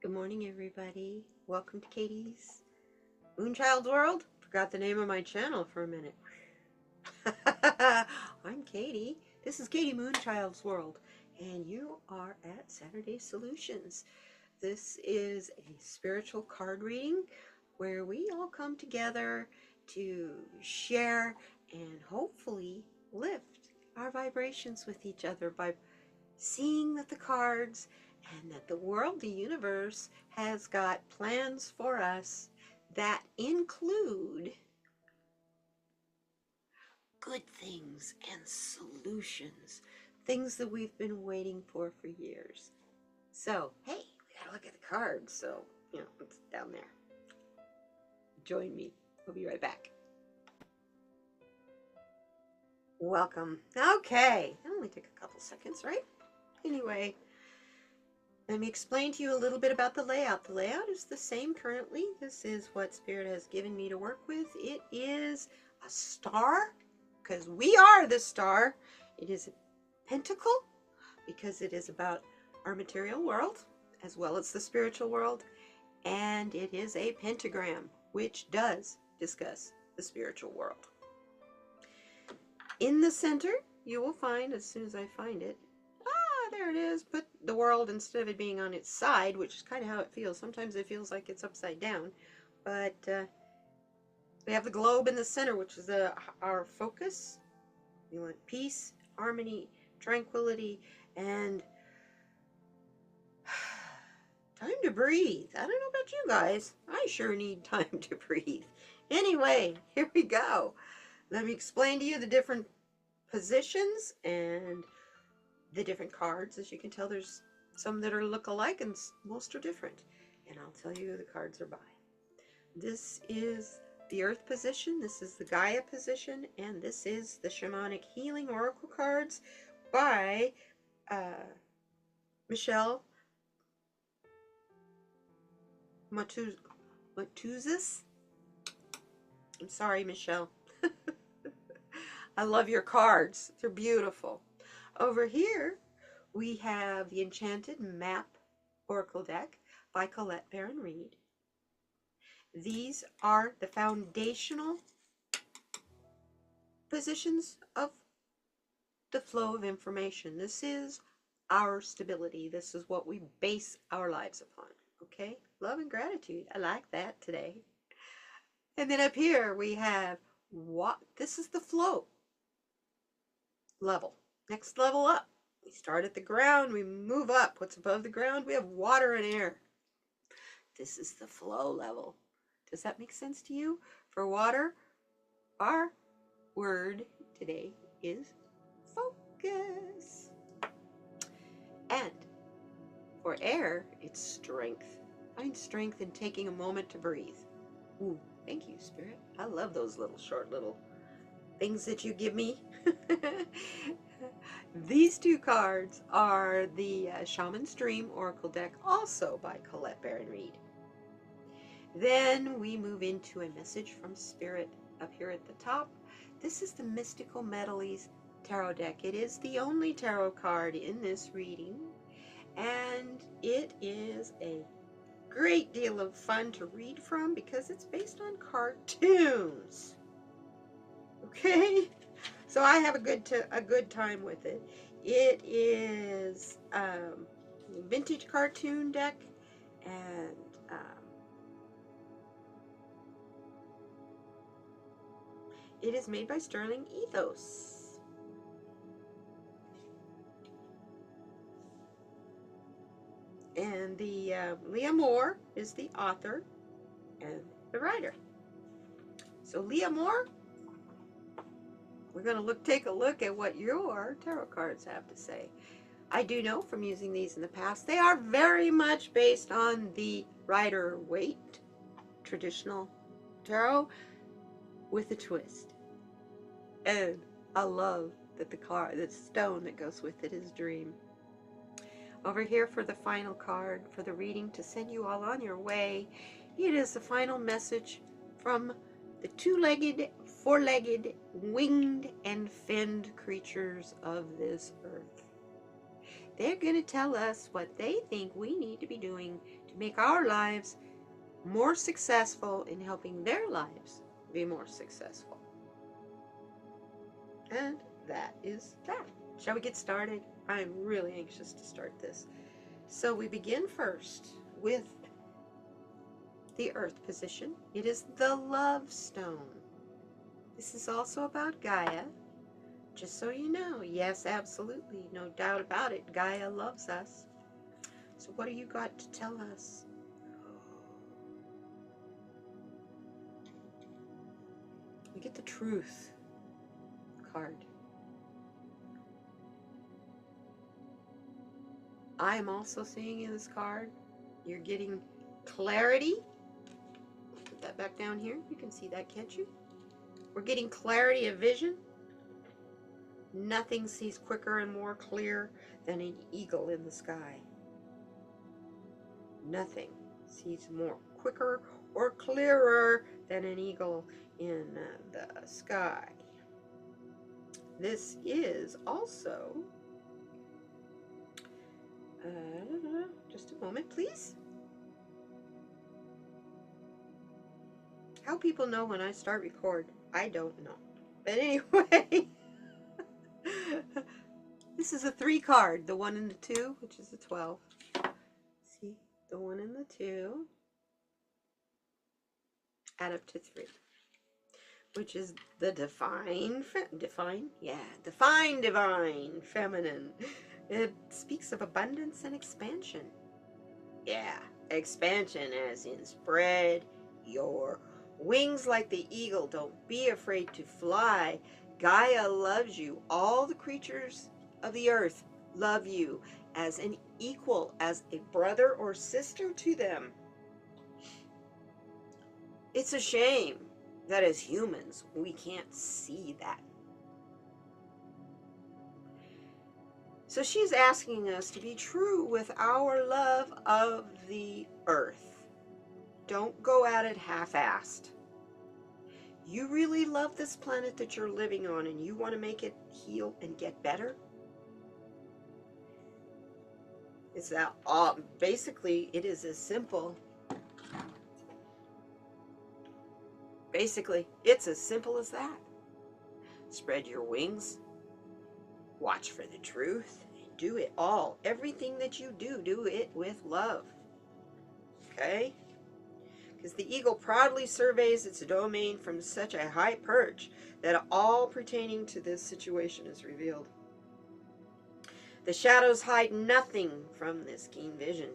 Good morning, everybody. Welcome to Katie's Moonchild's World. Forgot the name of my channel for a minute. I'm Katie. This is Katie Moonchild's World, and you are at Saturday Solutions. This is a spiritual card reading where we all come together to share and hopefully lift our vibrations with each other by seeing that the cards and that the world, the universe, has got plans for us that include good things and solutions, things that we've been waiting for years. So, hey, we gotta look at the cards. So, it's down there. Join me. We'll be right back. Welcome. Okay, that only took a couple seconds, right? Anyway, let me explain to you a little bit about the layout. The layout is the same currently. This is what Spirit has given me to work with. It is a star, because we are the star. It is a pentacle, because it is about our material world, as well as the spiritual world. And it is a pentagram, which does discuss the spiritual world. In the center, you will find, as soon as I find it, there it is. Put the world, instead of it being on its side, which is kind of how it feels. Sometimes it feels like it's upside down. But we have the globe in the center, which is our focus. We want peace, harmony, tranquility, and time to breathe. I don't know about you guys. I sure need time to breathe. Anyway, here we go. Let me explain to you the different positions and the different cards. As you can tell, there's some that are look-alike and most are different. And I'll tell you who the cards are by. This is the Earth position, this is the Gaia position, and this is the Shamanic Healing Oracle cards by Michelle Matuzis. I'm sorry, Michelle. I love your cards. They're beautiful. Over here, we have the Enchanted Map Oracle deck by Colette Baron-Reid. These are the foundational positions of the flow of information. This is our stability. This is what we base our lives upon. Okay? Love and gratitude. I like that today. And then up here, we have this is the flow level. Next level up. We start at the ground, we move up. What's above the ground? We have water and air. This is the flow level. Does that make sense to you? For water, our word today is focus. And for air, it's strength. Find strength in taking a moment to breathe. Ooh, thank you, Spirit. I love those short little things that you give me. These two cards are the Shaman's Dream Oracle deck, also by Colette Baron-Reid. Then we move into a message from Spirit up here at the top. This is the Mystical Medleys Tarot deck. It is the only tarot card in this reading, and it is a great deal of fun to read from because it's based on cartoons. Okay? So I have a good time with it. It is a vintage cartoon deck, and it is made by Sterling Ethos. And the Leah Moore is the author and the writer. So Leah Moore, we're going to take a look at what your tarot cards have to say. I do know from using these in the past, they are very much based on the Rider-Waite traditional tarot with a twist. And I love that the stone that goes with it is Dream. Over here for the final card for the reading to send you all on your way, it is the final message from the two-legged, four-legged, winged, and finned creatures of this earth. They're going to tell us what they think we need to be doing to to make our lives more successful in helping their lives be more successful. And that is that. Shall we get started? I'm really anxious to start this. So we begin first with the earth position. It is the love stone. This is also about Gaia. Just so you know, yes, absolutely, no doubt about it, Gaia loves us. So what do you got to tell us? We get the truth card. I am also seeing in this card, you're getting clarity. Put that back down here. You can see that, can't you? We're getting clarity of vision. Nothing sees quicker and more clear than an eagle in the sky. Nothing sees more quicker or clearer than an eagle in the sky. This is also, just a moment, please. How people know when I start record, I don't know. But anyway, this is a 3 card, the 1 and the 2, which is the 12. See, the 1 and the 2 add up to 3, which is the divine feminine. It speaks of abundance and expansion. Yeah, expansion as in spread your wings like the eagle. Don't be afraid to fly. Gaia loves you. All the creatures of the earth love you as an equal, as a brother or sister to them. It's a shame that as humans, we can't see that. So she's asking us to be true with our love of the earth. Don't go at it half-assed. You really love this planet that you're living on and you want to make it heal and get better? Is that all? Basically, it is as simple. Basically, it's as simple as that. Spread your wings, watch for the truth, and do it all. Everything that you do, do it with love. Okay? Because the eagle proudly surveys its domain from such a high perch that all pertaining to this situation is revealed. The shadows hide nothing from this keen vision.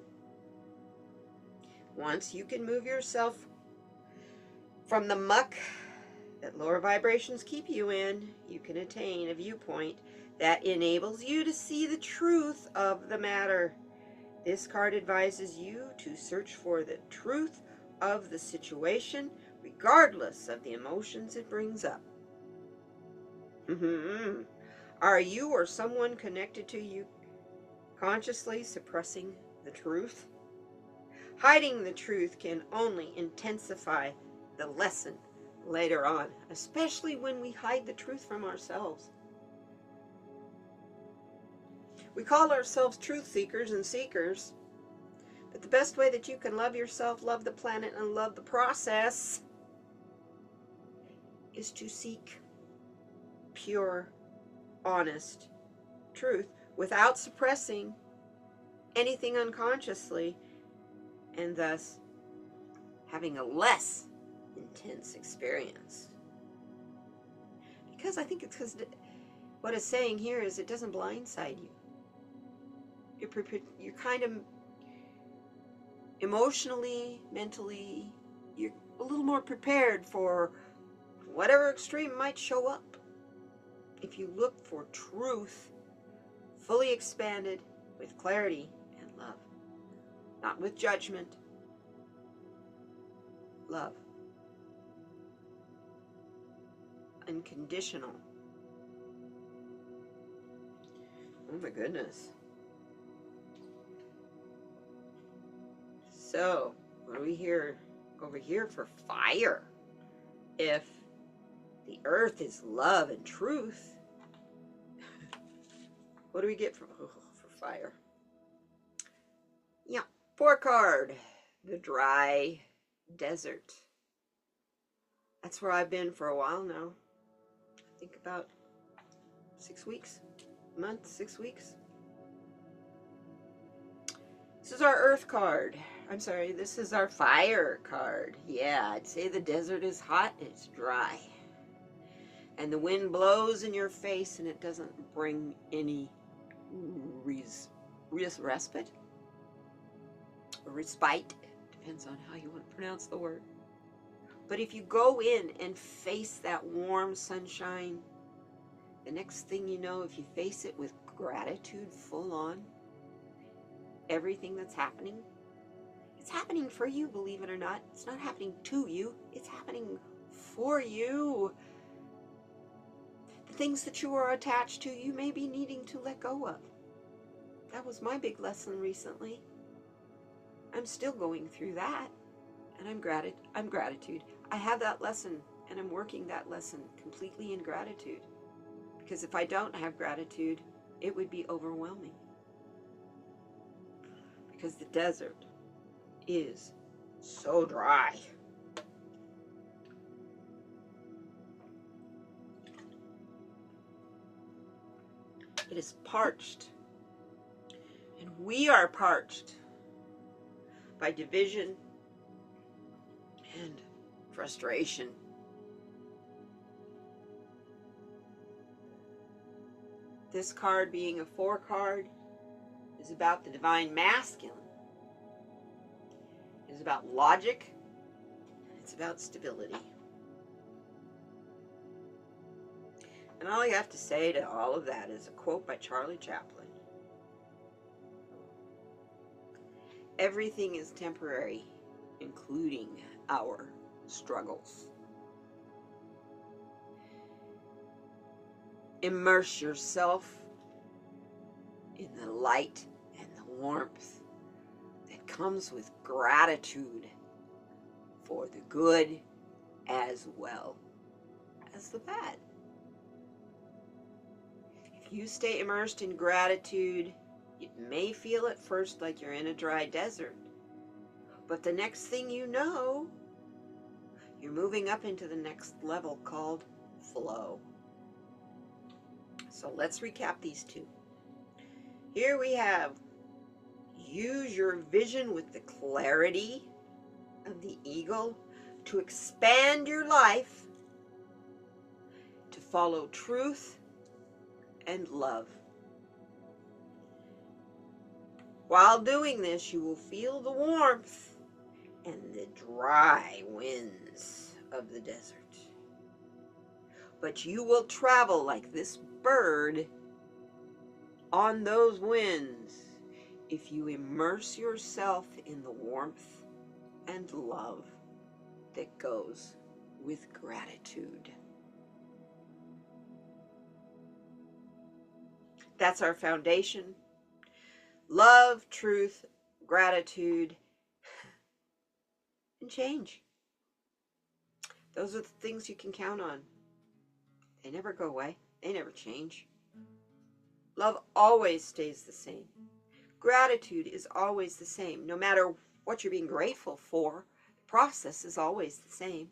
Once you can move yourself from the muck that lower vibrations keep you in, you can attain a viewpoint that enables you to see the truth of the matter. This card advises you to search for the truth of the situation, regardless of the emotions it brings up. Are you or someone connected to you consciously suppressing the truth? Hiding the truth can only intensify the lesson later on, especially when we hide the truth from ourselves. We call ourselves truth seekers and seekers, but the best way that you can love yourself, love the planet, and love the process is to seek pure, honest truth without suppressing anything unconsciously, and thus having a less intense experience. Because I think it's because what it's saying here is it doesn't blindside you. You're kind of emotionally, mentally, you're a little more prepared for whatever extreme might show up. If you look for truth, fully expanded with clarity and love, not with judgment, love, unconditional. Oh my goodness. So, what do we hear over here for fire? If the earth is love and truth, what do we get for fire? Yeah, 4 card. the dry desert. That's where I've been for a while now. I think about 6 weeks, a month, 6 weeks. This is our earth card. I'm sorry, this is our fire card. Yeah, I'd say the desert is hot and it's dry. And the wind blows in your face and it doesn't bring any respite or respite. Depends on how you want to pronounce the word. But if you go in and face that warm sunshine, the next thing you know, if you face it with gratitude full on, everything that's happening, it's happening for you, believe it or not. It's not happening to you, it's happening for you. The things that you are attached to, you may be needing to let go of. That was my big lesson recently. I'm still going through that, and I'm gratitude. I have that lesson, and I'm working that lesson completely in gratitude. Because if I don't have gratitude, it would be overwhelming. Because the desert is so dry. It is parched. And we are parched by division and frustration. This card, being a 4 card, is about the divine masculine. It's about logic. It's about stability. And all you have to say to all of that is a quote by Charlie Chaplin. Everything is temporary, including our struggles. Immerse yourself in the light and the warmth that comes with gratitude for the good as well as the bad. If you stay immersed in gratitude, it may feel at first like you're in a dry desert, but the next thing you know, you're moving up into the next level called flow. So let's recap these two. Here we have, use your vision with the clarity of the eagle to expand your life, to follow truth and love. While doing this, you will feel the warmth and the dry winds of the desert. But you will travel like this bird on those winds if you immerse yourself in the warmth and love that goes with gratitude. That's our foundation. Love, truth, gratitude, and change. Those are the things you can count on. They never go away. They never change. Love always stays the same. Gratitude is always the same. No matter what you're being grateful for, the process is always the same.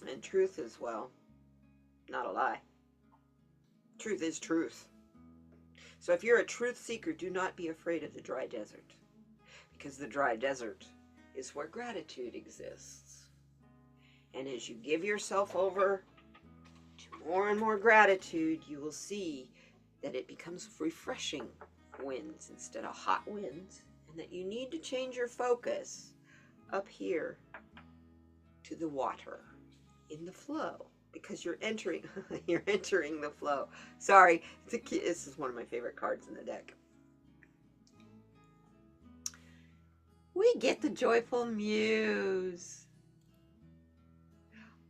And truth as well. Not a lie. Truth is truth. So if you're a truth seeker, do not be afraid of the dry desert. Because the dry desert is where gratitude exists. And as you give yourself over to more and more gratitude, you will see that it becomes refreshing winds instead of hot winds. And that you need to change your focus up here to the water in the flow. Because you're entering the flow. Sorry, this is one of my favorite cards in the deck. We get the joyful muse.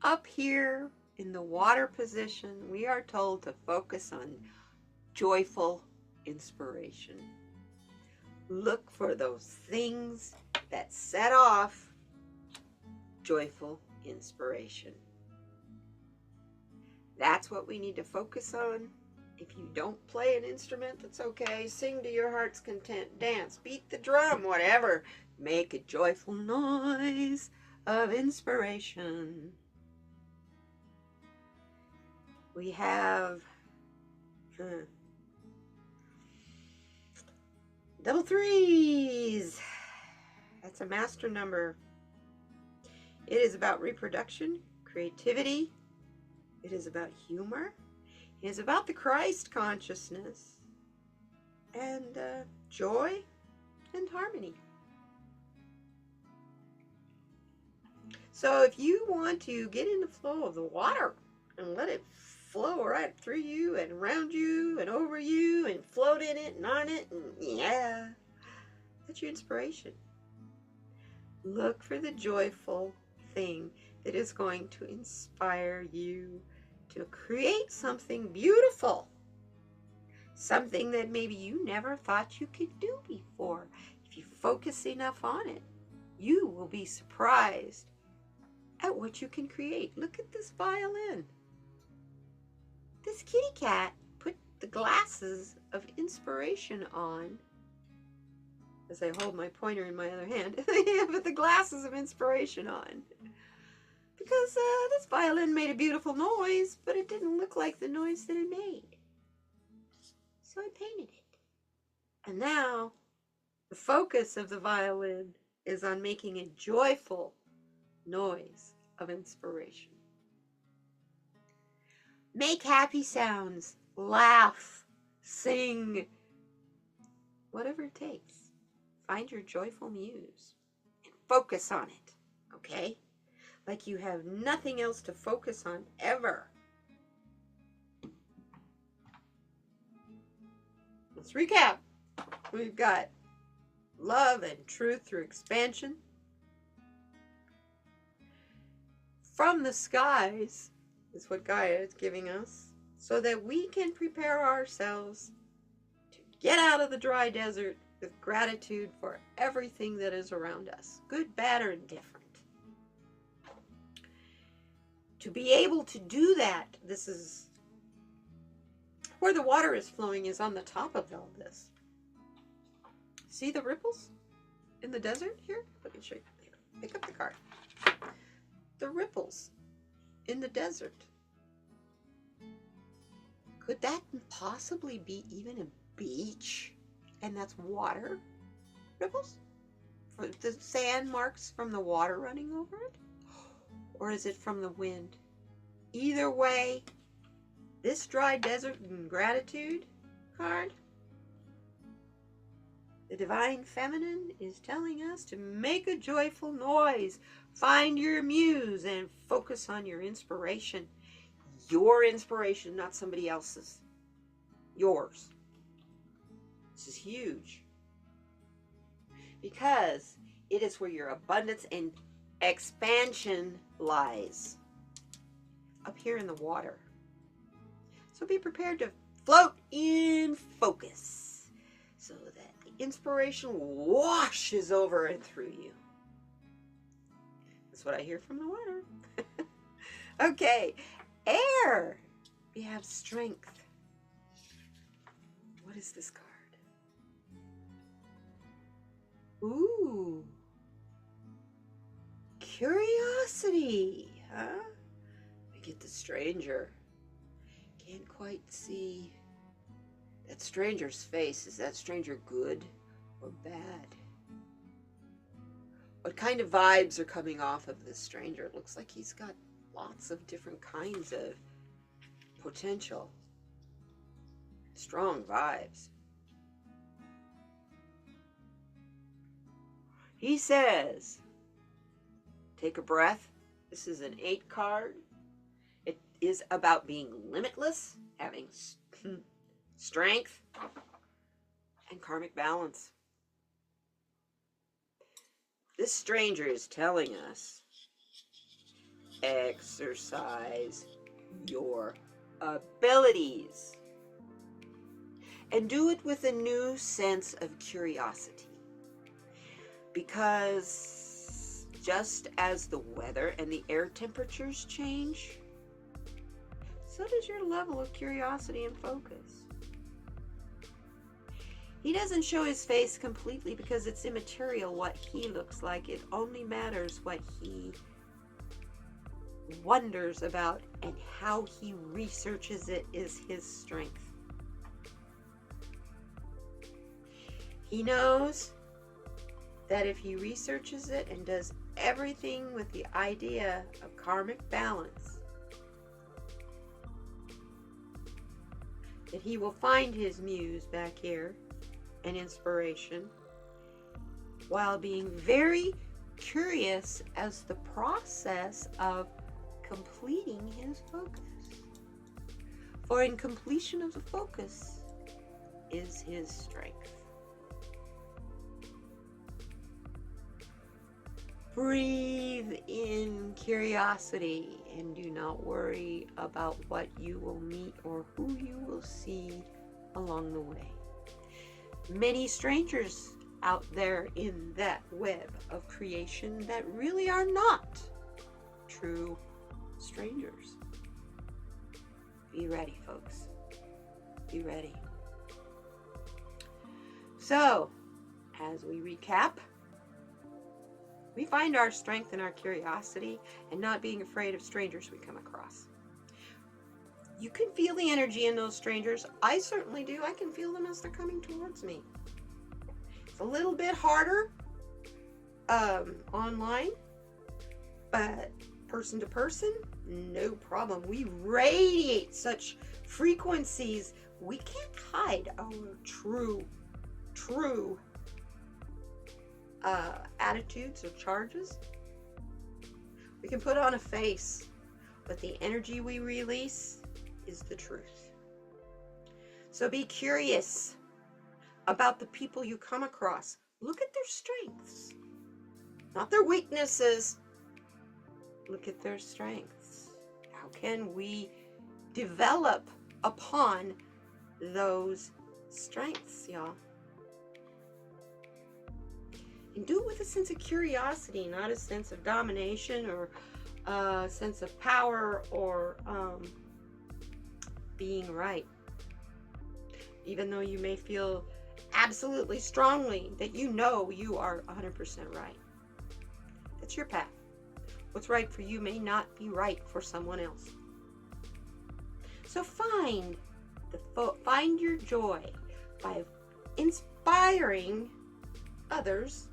Up here in the water position, we are told to focus on joyful inspiration. Look for those things that set off joyful inspiration. That's what we need to focus on If you don't play an instrument, that's okay. Sing to your heart's content. Dance, beat the drum, whatever. Make a joyful noise of inspiration. We have double threes. That's a master number. It is about reproduction, creativity. It is about humor. It is about the Christ consciousness and joy and harmony. So if you want to get in the flow of the water and let it flow right through you and around you and over you and float in it and on it, and yeah, that's your inspiration. Look for the joyful thing that is going to inspire you to create something beautiful, something that maybe you never thought you could do before. If you focus enough on it, you will be surprised at what you can create. Look at this violin. This kitty cat put the glasses of inspiration on. As I hold my pointer in my other hand, put the glasses of inspiration on. Because this violin made a beautiful noise, but it didn't look like the noise that it made. So I painted it. And now the focus of the violin is on making a joyful noise of inspiration. Make happy sounds, laugh, sing, whatever it takes. Find your joyful muse and focus on it, okay? Like you have nothing else to focus on ever. Let's recap. We've got love and truth through expansion. From the skies is what Gaia is giving us, so that we can prepare ourselves to get out of the dry desert with gratitude for everything that is around us, good, bad, or indifferent. To be able to do that, this is where the water is flowing, is on the top of all this. See the ripples in the desert here? Let me show you. Here, pick up the card. The ripples in the desert. Could that possibly be even a beach? And that's water ripples? For the sand marks from the water running over it? Or is it from the wind? Either way, this dry desert and gratitude card, the divine feminine is telling us to make a joyful noise. Find your muse and focus on your inspiration. Your inspiration, not somebody else's. Yours. This is huge. Because it is where your abundance and expansion lies. Up here in the water. So be prepared to float in focus, so that the inspiration washes over and through you. That's what I hear from the water. Okay, air. We have strength. What is this card? Ooh. Curiosity, huh? We get the stranger. Can't quite see that stranger's face. Is that stranger good or bad? What kind of vibes are coming off of this stranger? It looks like he's got lots of different kinds of potential. Strong vibes. He says, take a breath. This is an 8 card. It is about being limitless, having strength, and karmic balance. This stranger is telling us, exercise your abilities. And do it with a new sense of curiosity. Because just as the weather and the air temperatures change, so does your level of curiosity and focus. He doesn't show his face completely because it's immaterial what he looks like. It only matters what he wonders about, and how he researches it is his strength. He knows that if he researches it and does everything with the idea of karmic balance, that he will find his muse back here and inspiration, while being very curious as the process of completing his focus. For in completion of the focus is his strength. Breathe in curiosity and do not worry about what you will meet or who you will see along the way. Many strangers out there in that web of creation that really are not true strangers. Be ready, folks. Be ready. So, as we recap, we find our strength in our curiosity and not being afraid of strangers we come across. You can feel the energy in those strangers. I certainly do. I can feel them as they're coming towards me. It's a little bit harder online, but person to person, no problem. We radiate such frequencies. We can't hide our true attitudes or charges. We can put on a face, but the energy we release is the truth. So be curious about the people you come across. Look at their strengths, not their weaknesses. Look at their strengths. How can we develop upon those strengths, y'all? And do it with a sense of curiosity, not a sense of domination or a sense of power or being right. Even though you may feel absolutely strongly that you know you are 100% right. That's your path. What's right for you may not be right for someone else. So find your joy by inspiring others.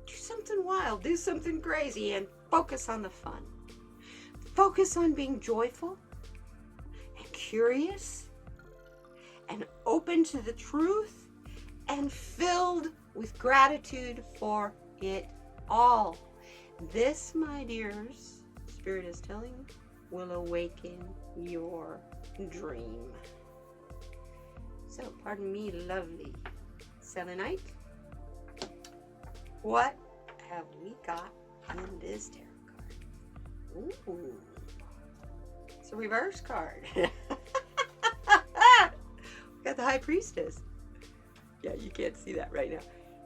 Do something wild, do something crazy, and focus on the fun. Focus on being joyful and curious and open to the truth and filled with gratitude for it all. This, my dears, Spirit is telling you, will awaken your dream. So, pardon me, lovely selenite. What have we got in this tarot card? Ooh, it's a reverse card. We got the High Priestess. Yeah, you can't see that right now.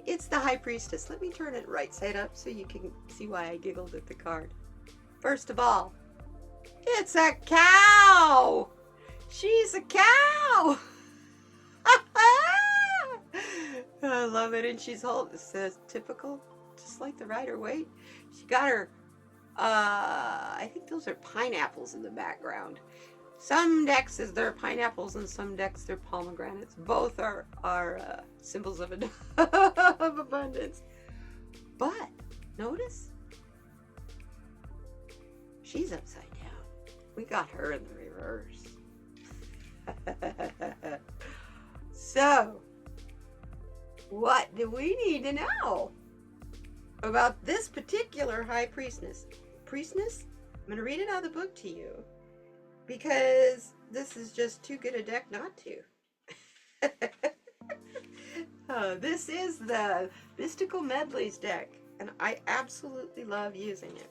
It's the High Priestess. Let me turn it right side up so you can see why I giggled at the card. First of all, it's a cow. She's a cow. I love it. And she's holding, it says typical, just like the Rider-Waite. She got her, I think those are pineapples in the background. Some decks they're pineapples and some decks they're pomegranates. Both are symbols of abundance. But notice, she's upside down. We got her in the reverse. So, what do we need to know about this particular High Priestess? Priestess, I'm going to read it out of the book to you because this is just too good a deck not to. This is the Mystical Medleys deck, and I absolutely love using it.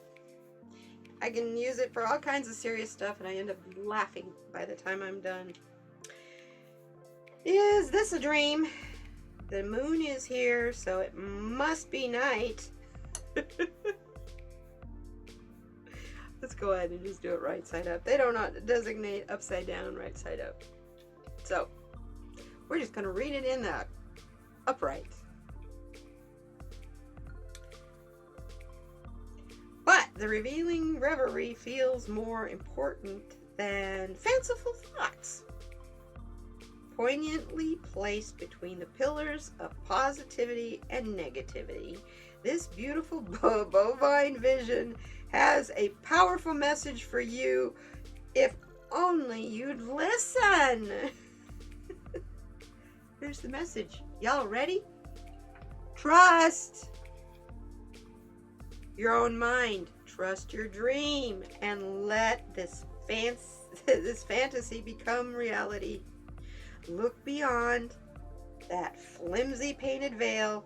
I can use it for all kinds of serious stuff, and I end up laughing by the time I'm done. Is this a dream? The moon is here, so it must be night. Let's go ahead and just do it right side up. They don't designate upside down, right side up. So, We're just going to read it in the upright. But the revealing reverie feels more important than fanciful thoughts. Poignantly placed between the pillars of positivity and negativity, this beautiful bovine vision has a powerful message for you if only you'd listen. Here's the message. Y'all ready? Trust your own mind. Trust your dream and let this fantasy become reality. Look beyond that flimsy painted veil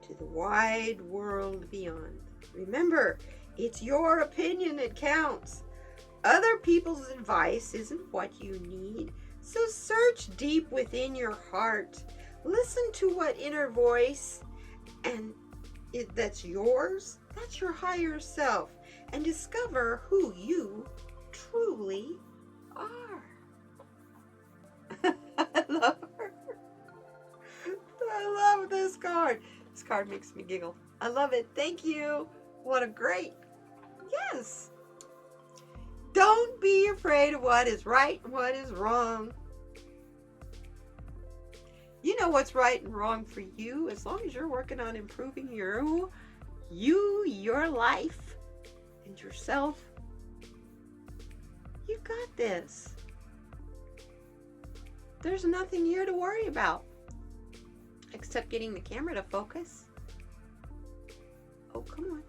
to the wide world beyond. Remember, it's your opinion that counts. Other people's advice isn't what you need, so search deep within your heart. Listen to what inner voice and that's yours, that's your higher self, and discover who you truly are. I love her. I love this card. This card makes me giggle. I love it. Thank you. What a great. Yes. Don't be afraid of what is right and what is wrong. You know what's right and wrong for you as long as you're working on improving your life, and yourself. You got this. There's nothing here to worry about except getting the camera to focus. Oh, come on.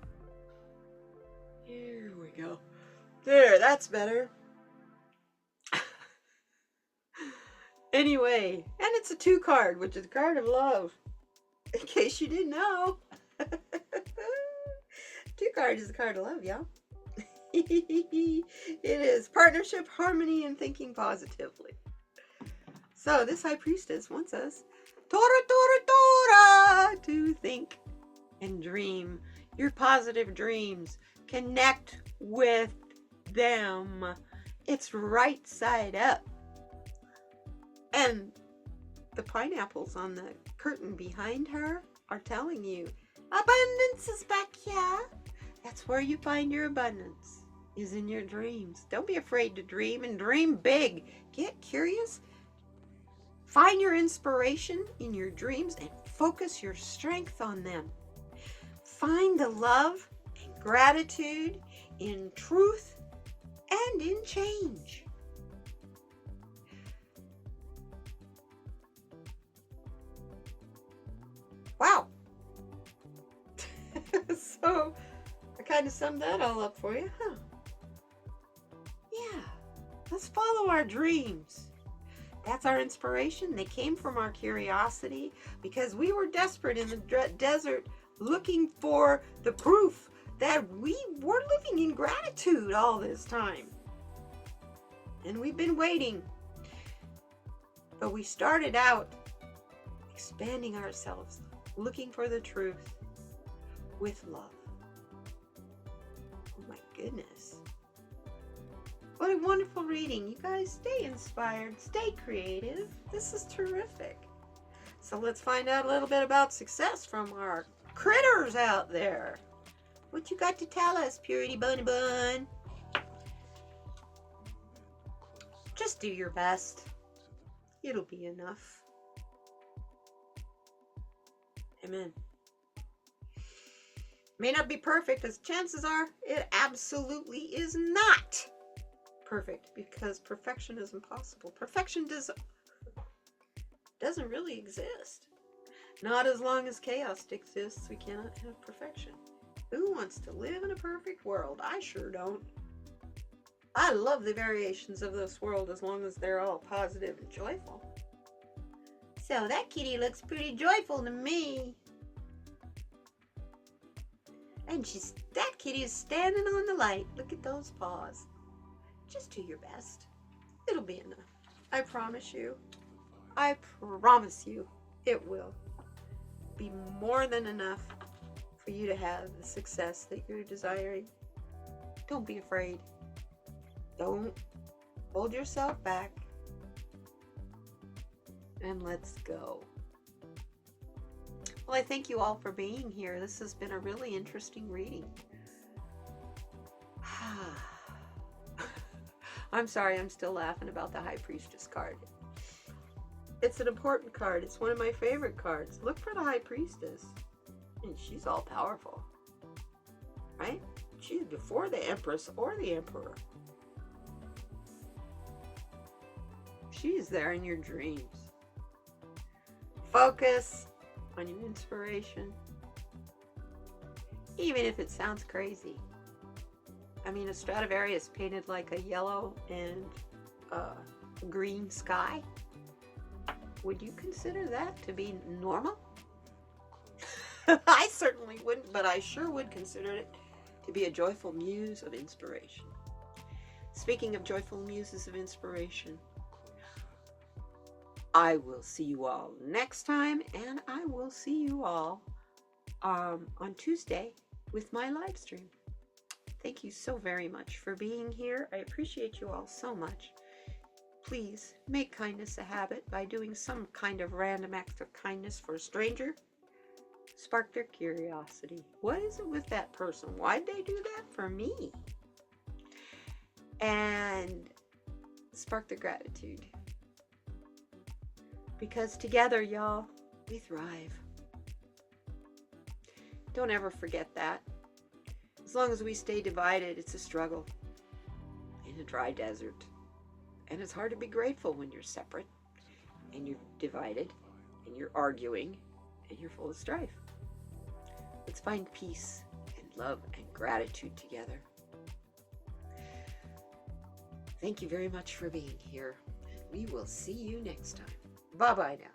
Here we go. There, that's better. Anyway, and it's a 2 card, which is a card of love. In case you didn't know. 2 card is a card of love, y'all. It is partnership, harmony, and thinking positively. So this high priestess wants us to think and dream your positive dreams. Connect with them. It's right side up. And the pineapples on the curtain behind her are telling you abundance is back here. That's where you find your abundance, is in your dreams. Don't be afraid to dream, and dream big. Get curious. Find your inspiration in your dreams and focus your strength on them. Find the love and gratitude in truth and in change. Wow. So I kind of summed that all up for you, huh? Yeah. Let's follow our dreams. That's our inspiration. They came from our curiosity because we were desperate in the desert looking for the proof that we were living in gratitude all this time. And we've been waiting. But we started out expanding ourselves, looking for the truth with love. Oh my goodness. What a wonderful reading. You guys stay inspired, stay creative. This is terrific. So let's find out a little bit about success from our critters out there. What you got to tell us, Purity Bunny Bun? Just do your best. It'll be enough. Amen. May not be perfect, as chances are it absolutely is not perfect, because perfection is impossible. Perfection doesn't really exist. Not as long as chaos exists, we cannot have perfection. Who wants to live in a perfect world? I sure don't. I love the variations of this world as long as they're all positive and joyful. So that kitty looks pretty joyful to me. And that kitty is standing on the light. Look at those paws. Just do your best. It'll be enough. I promise you. I promise you it will be more than enough for you to have the success that you're desiring. Don't be afraid. Don't hold yourself back. and let's go. Well, I thank you all for being here. This has been a really interesting reading. I'm sorry, I'm still laughing about the High Priestess card. It's an important card. It's one of my favorite cards. Look for the High Priestess. And she's all powerful. Right? She's before the Empress or the Emperor. She's there in your dreams. Focus on your inspiration. Even if it sounds crazy. I mean, a Stradivarius painted like a yellow and green sky. Would you consider that to be normal? I certainly wouldn't, but I sure would consider it to be a joyful muse of inspiration. Speaking of joyful muses of inspiration, I will see you all next time, and I will see you all on Tuesday with my live stream. Thank you so very much for being here. I appreciate you all so much. Please make kindness a habit by doing some kind of random act of kindness for a stranger. Spark their curiosity. What is it with that person? Why'd they do that for me? And spark their gratitude. Because together, y'all, we thrive. Don't ever forget that. As long as we stay divided, it's a struggle in a dry desert. And it's hard to be grateful when you're separate and you're divided and you're arguing and you're full of strife. Let's find peace and love and gratitude together. Thank you very much for being here. We will see you next time. Bye-bye now.